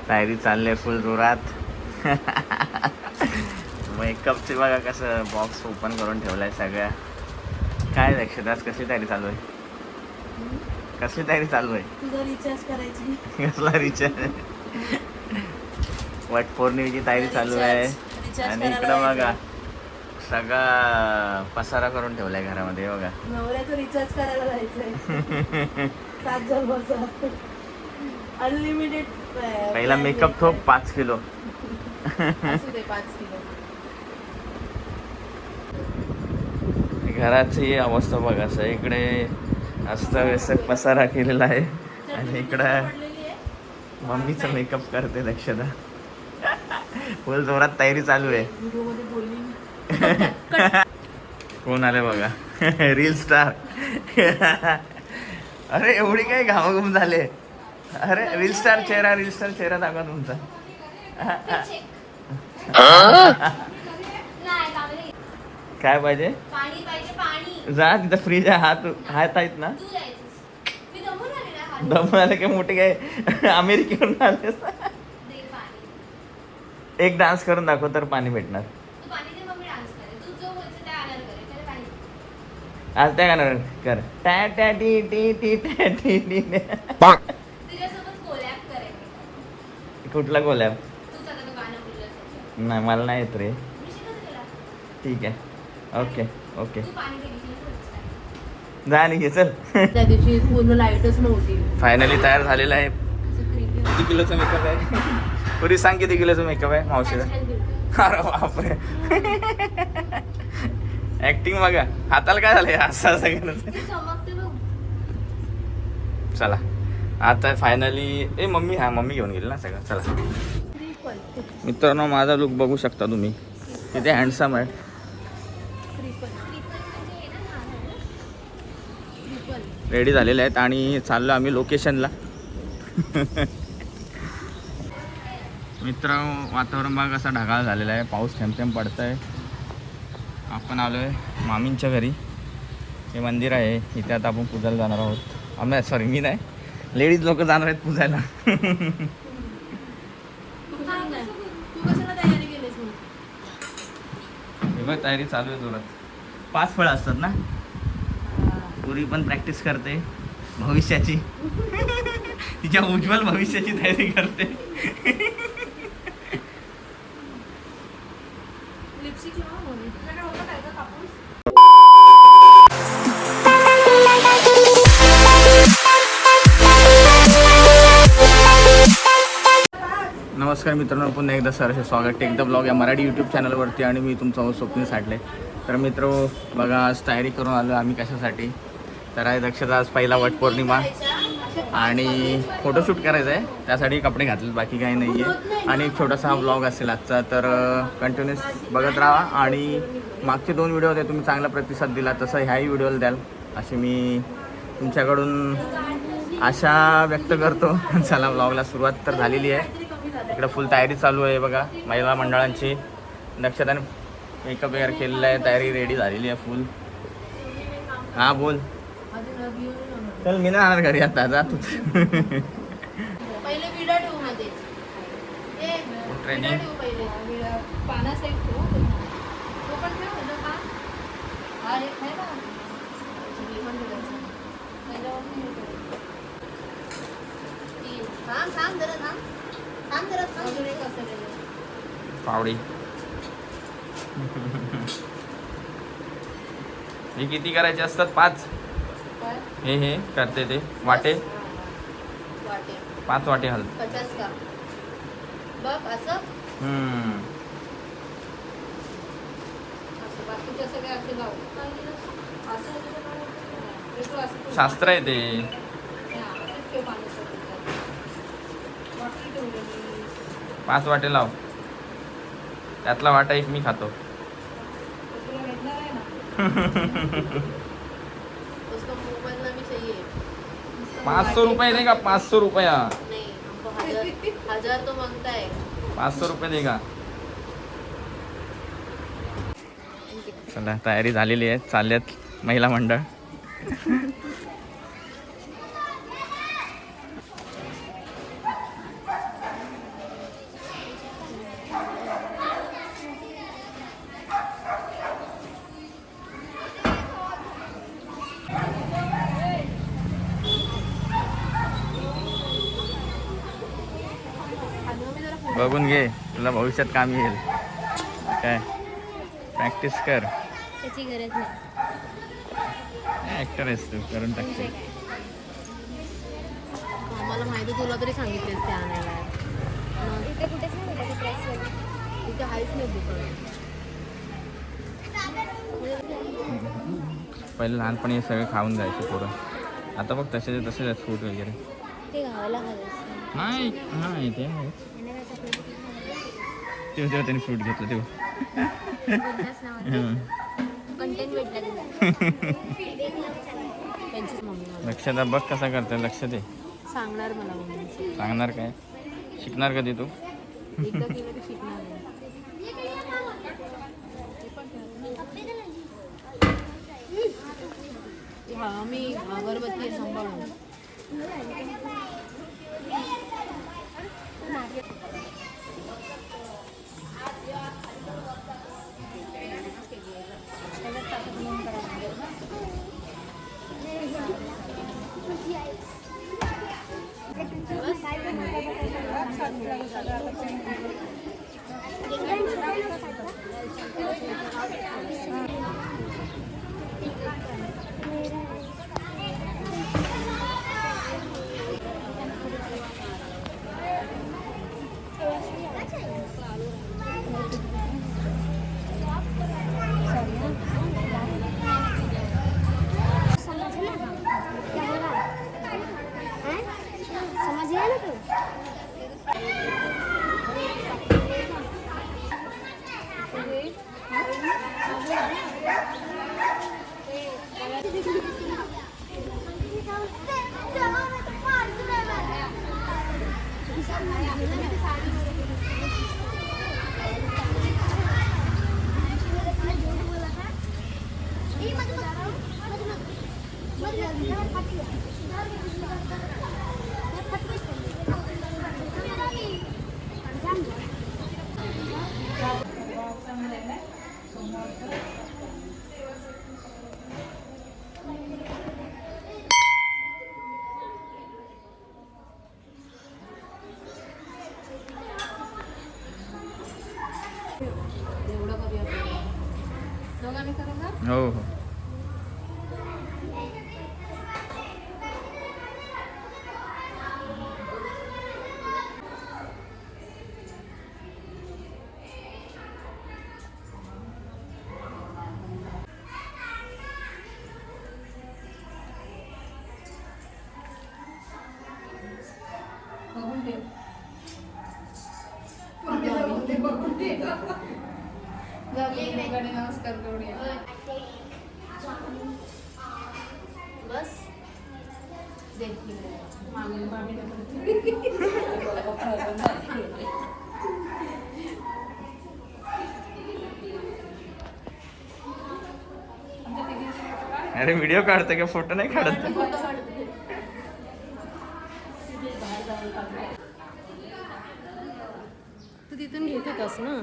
तयारी चालली फुल जोरात. मेकअपचे बघा कसं बॉक्स ओपन करून ठेवलाय सगळ्या. काय लक्षात आज कसली तयारी चालू आहे? कसली तयारी चालू आहे? तुझा रिचार्ज करायची. कसला रिचार्ज? वट पौर्णिमेची तयारी चालू आहे. आणि इकडं बघा सगळा पसारा करून ठेवलाय घरामध्ये बघा. नवऱ्याचं रिचार्ज करायला जायचंय. 7 जन्माचा अनलिमिटेड. पहिला मेकअप तो 5 किलो. असू दे 5 किलो. घराची अवस्था बघा असं इकडे अस्तव्यस्त पसारा केलेला आहे आणि इकडं मम्मीचं मेकअप करते लक्षदा. फुल जोरात तयारी चालू आहे. व्हिडिओमध्ये बोलली. कोण आले बघा? Reel star. अरे एवढी काय घामाघूम झाले. अरे रील स्टार चेहरा दाखवा तुमचा. काय पाहिजे? जा तिथं फ्रीज आहे. हात आहेत ना? दमून आले काय मोठे काय अमेरिकेवरून आले. एक डान्स करून दाखव तर पाणी भेटणार. आज त्या गाणार कर. टॅ टॅ टी टी टी टॅ टी टी. कुठला कोलॅब? नाही मला नाही येत रे. ठीक आहे ओके ओके. जा आणि घे चल. त्या दिवशी पूर्ण लाईटच नव्हती. फायनली तयार झालेला आहे. किती किलोचा मेकअप आहे? पुरी सांग किती किलोचा मेकअप आहे मावशीला? अरे बापरे. ऍक्टिंग बघा. हाताला काय झालंय असं असं करत. चला आता फायनली मम्मी मम्मी घेऊन गेली ना सगळं. चला मित्रांनो माझा लुक बघू शकता तुम्ही किती हँडसम आहे. रेडी झालेले आहेत आणि चाललो आम्ही लोकेशनला. मित्रांनो वातावरण बघा कसं ढगाळ झालेलं आहे. पाऊस थेंब पडत आहे. आपण आलो आहे मामींच्या घरी. हे मंदिर आहे इथे आता आपण पूजायला जाणार आहोत. सॉरी मी नाही, लेडीज लोक जाणार आहेत पूजायला. तयारी चालू आहे जोरात. 5 फळं असतात ना. पुरी पण प्रॅक्टिस करते भविष्याची. तिच्या उज्ज्वल भविष्याची तयारी करते. नमस्कार मित्रांनो, पुन्हा एकदा सरसे स्वागत टेक द ब्लॉग या मराठी यूट्यूब चॅनलवरती. आणि मी तुमचा होस्ट स्वप्नील साठले. तर मित्र बघा आज तयारी करून आलो आम्ही कशासाठी. तर आहे दक्षता आज पहिला वटपौर्णिमा आणि फोटोशूट करायचं आहे. त्यासाठी कपडे घातले बाकी काही नाही आहे. आणि एक छोटासा हा ब्लॉग असेल आजचा. तर कंटिन्यूस बघत राहा. आणि मागचे 2 व्हिडिओ होते तुम्ही चांगला प्रतिसाद दिला तसं ह्याही व्हिडिओला द्याल अशी मी तुमच्याकडून आशा व्यक्त करतो. चला ब्लॉगला सुरुवात तर झालेली आहे. इकडं फुल तयारी चालू आहे बघा महिला मंडळांची. नक्षत्राने मेकअप वगैरे केलेलं आहे. तयारी रेडी झालेली आहे फुल. हां बोल. चल मी नाही राहणार घरी आता. जा तू. पहिले विडा ठेवू मध्ये. ट्रेनिंग पाना साईड ठेवू. तो पण ठेव ना का. हा एक आहे ना. थांब जरा थांब. थांब जरा थांब. पावडी. हे किती करायचे असतात? 5. हे करते ते वाटे. 5 वाटे हल 50 का बघ असं. बाकीचे सगळे असे लाव. शास्त्र आहे ते. 5 वाटे लाव. त्यातला वाटा एक मी खातो. 500 रुपये देगा. 500 रुपया. नहीं हमको 1000 तो मांगता है. 500 रुपये देगा. चला तयारी झालेली आहे. चालल्यात महिला मंडळ. बघून घे, तुला भविष्यात काम येईल. काय प्रॅक्टिस कर. त्याची गरज नाही. ऍक्टर आहेस तू, करून टाकते. मला माहिती, तुला तरी सांगितलेस ते आणायला. इथे कुठेच नाही भेटत इथे हायच नाही दुकान. पहिले लहानपणी हे सगळं खाऊन जायचे पोरं. आता बघ तसेच तसेच आहेत फ्रूट वगैरे. ते गावाला नाही नाही ते आहे. तेव्हा त्यांनी फ्रूट घेतलं तेव्हा. कंटेंट भेटला त्यांचीच मम्मी लक्षात बघ कसा करते, लक्ष दे. सांगणार मला मम्मी. सांगणार काय, शिकणार कधी तू? एकदा केलं की शिकणार नाही. हा मी अगरबत्ती सांभाळून. हो हो. नमस्कार करूया. बस अरे व्हिडिओ काढते का, फोटो नाही काढत? तू तिथून घेत होतास ना.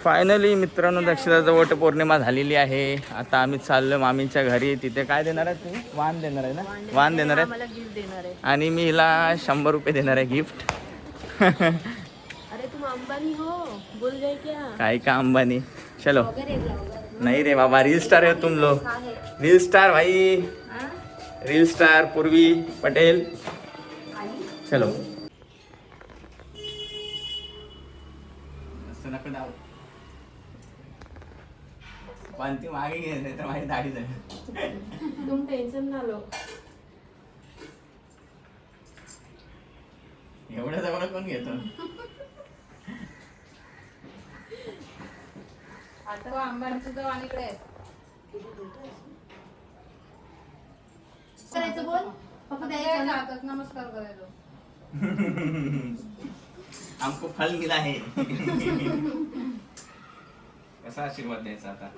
फायनली मित्रांनो, दक्षिणाचा वटपौर्णिमा झालेली आहे. आता आम्ही चाललो मामींच्या घरी. तिथे काय देणार आहे तुम्ही? वाण देणार आहे ना? वाण देणार आहे. मला गिफ्ट देणार आहे. आणि मी हिला 100 रुपये देणार आहे गिफ्ट. अरे तुम अंबानी हो, बोल गए क्या? काय का अंबानी? चलो. नहीं रे बाबा, रील स्टार है तुम लोग. रील स्टार भाई, रील स्टार पूर्वी पटेल. चलो. पांती मागे घे, नाही तर माझी दाढी झाली. तुम टेन्शन ना लो. एवढ्या जवळ कोण घेतो? आता अंबानी सुद्धा वाणीकडे आहे. करायचं बोल. फक्त द्यायचं हातात नमस्कार करायचो. हमको फल मिला है. कसा आशीर्वाद द्यायचा आता?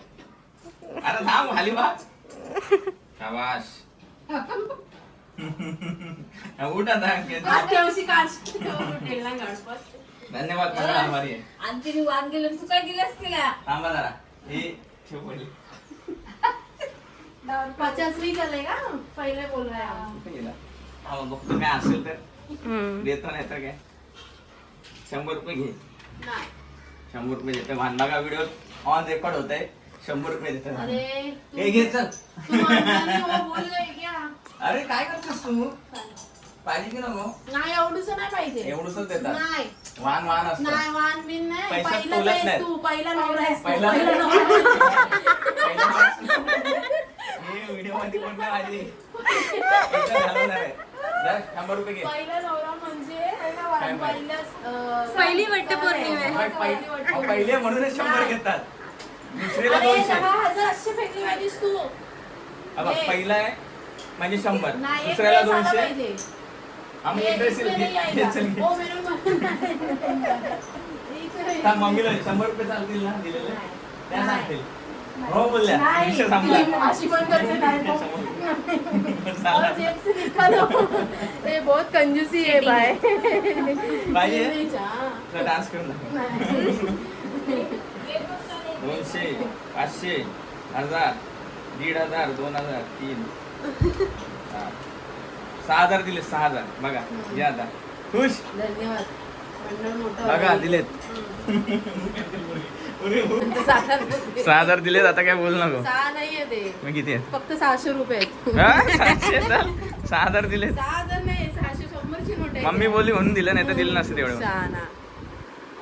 अरे थांब खाली बा. शाबाश. उठ आता. धन्यवाद मंगळ आभारी आहे. आणि तिने वाद गेलं, तू काय दिलंस तिला? थांबा जरा, हे ठेव पडली. 50 भी चलेगा पहिले बोल रहा है हम. कुठे गेला? हा, बघतो काय असेल तर देतो, नाही तर काय 100 रुपये घे. नाही. 100 रुपये देतो. भांडा का व्हिडिओ ऑन रेकॉर्ड होत आहे. 100 रुपये देतो. अरे हे घे चल. तू म्हणता नाही, वो बोल गई क्या? अरे काय करतोस तू? पाहिजे की नको? नाही एवढंसं नाही पाहिजे. एवढंच देतात. नाही वान वान असतं. नाही वान बिन नाही. पैशात पहिलाच बोलत आहेस नाही. तू, पहिला नवरा आहेस तू, पहिला- पहिला नवरा. हे व्हिडिओ मध्ये कोण काय माझी पैसा घालवणार आहे. जा, 100 रुपये घे. पहिला नवरा म्हणजे काय माहित? पहिल्याच, पहिली वटपौर्णिमा आहे. पहिले म्हणूनच 100 घेतात. दुसरीला अरे 200. 10,000 अशी फेकली पाहिजेस तू. हा बघ, पहिला आहे म्हणजे 100, नाही, एक दुसऱ्याला ड्रेस आला 200. पाहिजे. आम्ही एक ड्रेस इसमें नहीं आएगा. चल घे. ओ मेरे सांग मम्मीला 100 रुपये चालतील ना दिलेले त्या नाही. सांगतील. हो बोलल्या विषय संपला. अशी पण करते नाही. चालला. और जेब से निकालो. ये बहुत कंजूसी है भाई. पाहिजे नहीं जा. डान्स करून दाखव. नाही. 200, 500, 1000, 1500, 2000, 3, 6000 दिले. 6000 बघा घ्या आता. खुश धन्यवाद. मंडळ मोठं बघा होईल. दिलेत. नंतर 6,000 6000 दिलेत. आता काय बोल नको. 6 नाहीये ते, मग किती आहेत? फक्त 600 रुपये आहेत. हा? 700 तर 6000 दिलेत. 6,000 नाही, 600 100ची नोट आहे. मम्मी बोलली म्हणून दिलं, नाही तर दिलं नसतं तेवढं. शाना.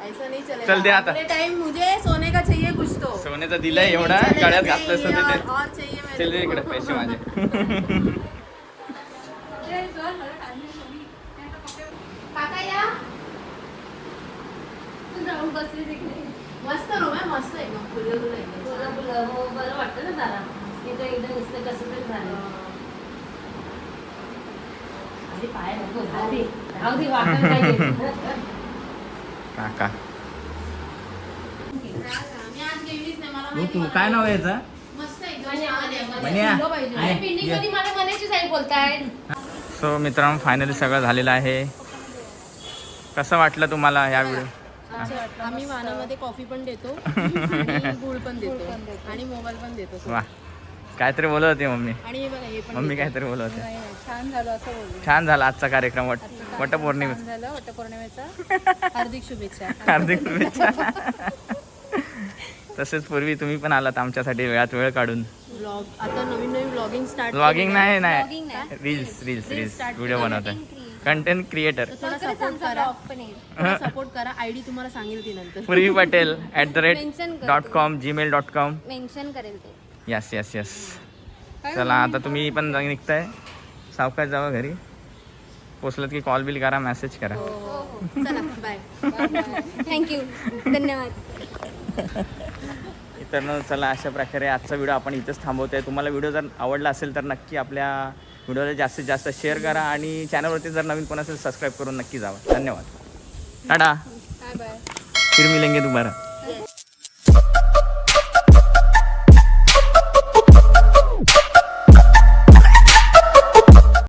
ऐसा नहीं चलेगा. चल दे आता. अगले टाइम मुझे सोने का चाहिए कुछ तो. सोन्याचं दिलंय एवढा चलेगा गळ्यात नहीं, घातलं असतं और- ते. और चाहिए मेरे चल दे को. इकडे पैसे माझे. काका या. तू जाऊन बसली तिकडे. मस्त रूम आहे, मस्त आहे एकदम. फुलं फुलं एकदम. तुला तुला हो बरं वाटतं ना जरा. तिथं एकदम नुसतं कसं तरी झालं. अरे पाय नको राहू दे. राहू दे वाटत नाही. काका मी आज गेलीच नाही, मला तू माहिती तू मला काय नाव आहे याचं? मस्त आहे एकदम छान आहे. मला मन्या. फुलं पाहिजे. आहे. पिंडी कधी मला मनाची साईड बोलताय. सो मित्रांनो, फायनली सगळं झालेलं आहे. कसं वाटलं तुम्हाला या व्हिडिओ? आम्ही वाहनामध्ये कॉफी पण देतो आणि गुळ पण देतो आणि मोबाईल पण देतो. वा, काहीतरी बोलत होती मम्मी. आणि हे बघा हे पण मम्मी देतो. काहीतरी बोलत होते. नाही, नाही, छान झालं असं बोलू. छान झाला आजचा कार्यक्रम. वटपौर्णिमा. छान झालं. वटपौर्णिमेचा हार्दिक शुभेच्छा. हार्दिक शुभेच्छा. तसेच पूर्वी तुम्ही पण आलात आमच्यासाठी वेळात वेळ काढून. ब्लॉग आता नवीन नवीन ब्लॉगिंग स्टार्ट. ब्लॉगिंग नाही नाही Vlogging नाही. Reels reels reels start video केलं. बनवतात. Content creator. थोडा सपोर्ट करा. सपोर्ट करा. आयडी तुम्हाला सांगेल ती नंतर. पूर्वी पटेल Mention करते. @.com gmail.com. मेन्शन करेल ते. Yes yes yes. चला आता तुम्ही पण निघताय. सावकाश जावा घरी. पोचलात की कॉल बिल करा, मेसेज करा. चला बाय. थँक्यू. धन्यवाद. तर चला, अशा प्रकारे आजचा व्हिडिओ आपण इथंच थांबवतोय. तुम्हाला व्हिडिओ जर आवडला असेल तर नक्की आपल्या व्हिडिओला जास्तीत जास्त शेअर करा आणि चॅनलवरती जर नवीन कोण असेल सबस्क्राईब करून नक्की जावा. धन्यवाद. टाटा. Bye bye. फिर मिलेंगे दोबारा.